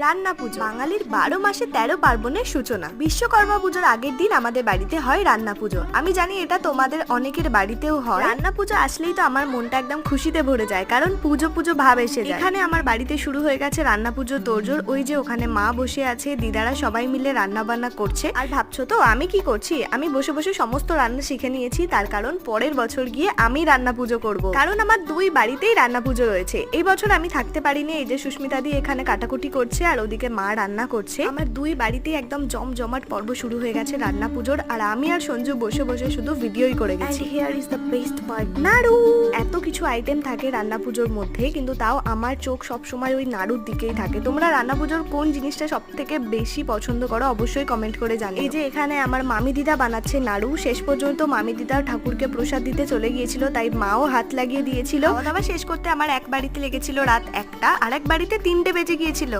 রান্না পুজো বাঙালির 12 মাসে 13 পার্বণের সূচনা। বিশ্বকর্মা পুজোর আগের দিন আমাদের বাড়িতে হয় রান্না পুজো। আমি জানি এটা তোমাদের অনেকের বাড়িতেও হয়। রান্না পুজো আসলেই তো আমার মনটা একদম খুশিতে ভরে যায়, কারণ পুজো পুজো ভাব এসে যায়। এখানে আমার বাড়িতে শুরু হয়ে গেছে রান্না পুজো তোড়জোড়। ওই যে ওখানে মা বসে আছে, দিদারা সবাই মিলে রান্না বান্না করছে। আর ভাবছো তো আমি কি করছি? আমি বসে বসে সমস্ত রান্না শিখে নিয়েছি, তার কারণ পরের বছর গিয়ে আমি রান্না পুজো করব। কারণ আমার দুই বাড়িতেই রান্না পুজো রয়েছে। এই বছর আমি থাকতে পারিনি, এই যে সুস্মিতা দি এখানে কাটাকুটি করছে আর ওদিকে মা রান্না করছে। আমার দুই বাড়িতেই একদম জমজমাট পর্ব শুরু হয়ে গেছে রান্না পুজোর, আর আমি আর সঞ্জু বসে বসে শুধু ভিডিওই করে গেছি। Here is the best part, নাড়ু। এত কিছু আইটেম থাকে রান্না পুজোর মধ্যে, কিন্তু তাও আমার চোখ সবসময় ওই নাড়ুর দিকেই থাকে। তোমরা রান্না পুজোর কোন জিনিসটা সব থেকে বেশি পছন্দ করো অবশ্যই কমেন্ট করে জানিও। এই যে এখানে আমার মামি দিদা বানাচ্ছে নাড়ু। শেষ পর্যন্ত মামি দিদা ঠাকুরকে প্রসাদ দিতে চলে গিয়েছিল, তাই মাও হাত লাগিয়ে দিয়েছিল। খাওয়া দাওয়া শেষ করতে আমার এক বাড়িতে লেগেছিল রাত 1টা, আর এক বাড়িতে 3টে বেজে গিয়েছিল।